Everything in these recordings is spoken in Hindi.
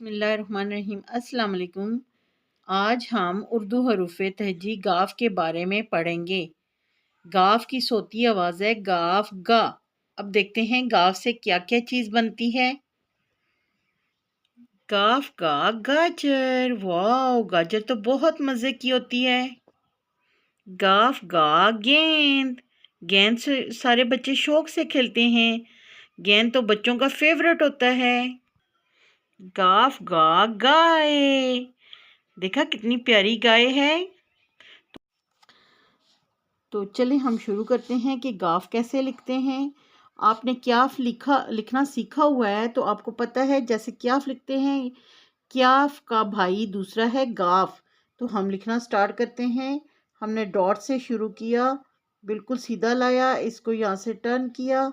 बिस्मिल्लाहिर्रहमानिर्रहीम। अस्सलाम वालेकुम। आज हम उर्दू हरूफ़े तहजी गाफ के बारे में पढ़ेंगे। गाफ की सोती आवाज़ है गाफ गा। अब देखते हैं गाफ से क्या क्या चीज़ बनती है। गाफ गा गाजर। वाह, गाजर तो बहुत मज़े की होती है। गाफ गा गेंद। गेंद से सारे बच्चे शौक से खेलते हैं। गेंद तो बच्चों का फेवरेट होता है। गाफ गा गाय। देखा कितनी प्यारी गाय है। तो चलिए हम शुरू करते हैं कि गाफ कैसे लिखते हैं। आपने क्याफ लिखना सीखा हुआ है तो आपको पता है जैसे क्याफ लिखते हैं। क्याफ का भाई दूसरा है गाफ। तो हम लिखना स्टार्ट करते हैं। हमने डॉट से शुरू किया, बिल्कुल सीधा लाया, इसको यहाँ से टर्न किया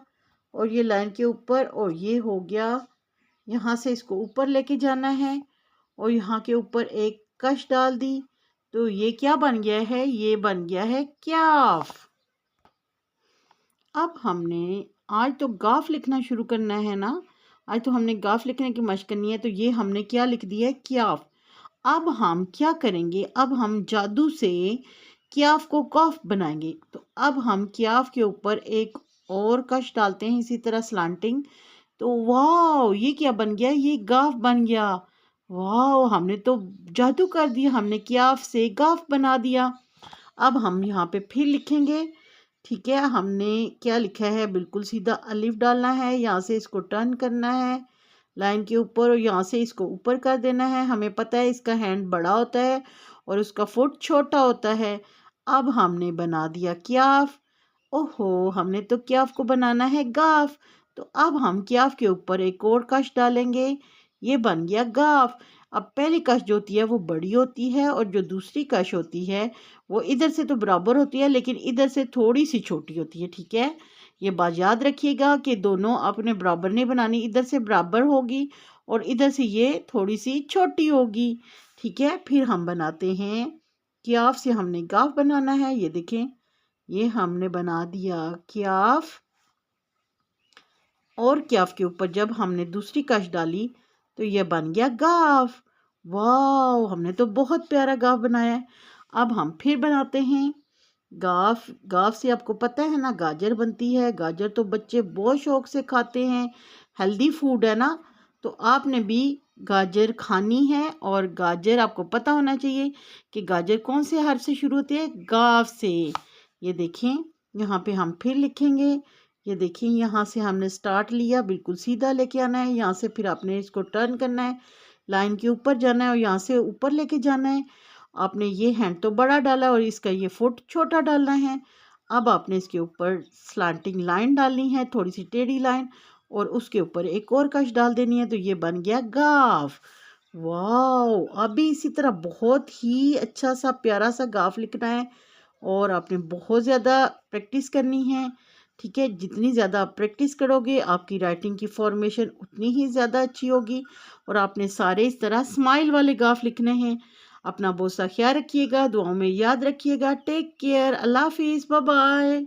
और ये लाइन के ऊपर, और ये हो गया। यहाँ से इसको ऊपर लेके जाना है और यहाँ के ऊपर एक कश डाल दी। तो ये क्या बन गया है? ये बन गया है क्याफ। अब हमने आज तो गाफ लिखना शुरू करना है ना। आज तो हमने गाफ लिखने की मशक करनी है। तो ये हमने क्या लिख दिया है? क्याफ। अब हम क्या करेंगे? अब हम जादू से क्याफ को कॉफ बनाएंगे। तो अब हम क्याफ के ऊपर एक और कश डालते हैं, इसी तरह स्लांटिंग। तो वाह, ये क्या बन गया? ये गाफ बन गया। वाह, हमने तो जादू कर दिया, हमने क्याफ से गाफ बना दिया। अब हम यहाँ पे फिर लिखेंगे। ठीक है, हमने क्या लिखा है? बिल्कुल सीधा अलिफ डालना है, यहाँ से इसको टर्न करना है लाइन के ऊपर और यहाँ से इसको ऊपर कर देना है। हमें पता है इसका हैंड बड़ा होता है और उसका फुट छोटा होता है। अब हमने बना दिया क्याफ। ओहो, हमने तो क्याफ को बनाना है गाफ। तो अब हम क्याफ के ऊपर एक और कश डालेंगे, ये बन गया गाफ। अब पहली कश जो होती है वो बड़ी होती है और जो दूसरी कश होती है वो इधर से तो बराबर होती है लेकिन इधर से थोड़ी सी छोटी होती है। ठीक है, ये बात याद रखिएगा कि दोनों आपने बराबर नहीं बनानी, इधर से बराबर होगी और इधर से ये थोड़ी सी छोटी होगी। ठीक है, फिर हम बनाते हैं क्याफ से हमने गाफ बनाना है। ये देखें, ये हमने बना दिया क्याफ। और क्याफ के ऊपर जब हमने दूसरी कश डाली तो यह बन गया गाफ। वाह, हमने तो बहुत प्यारा गाफ बनाया है। अब हम फिर बनाते हैं गाफ। गाफ से आपको पता है ना गाजर बनती है। गाजर तो बच्चे बहुत शौक से खाते हैं, हेल्दी फूड है ना। तो आपने भी गाजर खानी है और गाजर आपको पता होना चाहिए कि गाजर कौन से हर्फ से शुरू होती है? गाफ से। ये देखें, यहाँ पे हम फिर लिखेंगे। ये देखिए, यहाँ से हमने स्टार्ट लिया, बिल्कुल सीधा लेके आना है, यहाँ से फिर आपने इसको टर्न करना है, लाइन के ऊपर जाना है और यहाँ से ऊपर लेके जाना है। आपने ये हैंड तो बड़ा डाला और इसका ये फुट छोटा डालना है। अब आपने इसके ऊपर स्लांटिंग लाइन डालनी है, थोड़ी सी टेढ़ी लाइन, और उसके ऊपर एक और कश डाल देनी है। तो ये बन गया गाफ। वाह, अभी इसी तरह बहुत ही अच्छा सा प्यारा सा गाफ लिखना है और आपने बहुत ज़्यादा प्रैक्टिस करनी है। ठीक है, जितनी ज़्यादा आप प्रैक्टिस करोगे आपकी राइटिंग की फॉर्मेशन उतनी ही ज़्यादा अच्छी होगी। और आपने सारे इस तरह स्माइल वाले गाफ लिखने हैं। अपना बहुत सा ख्याल रखिएगा, दुआओं में याद रखिएगा। टेक केयर, अल्लाह हाफिज़, बाय बाय।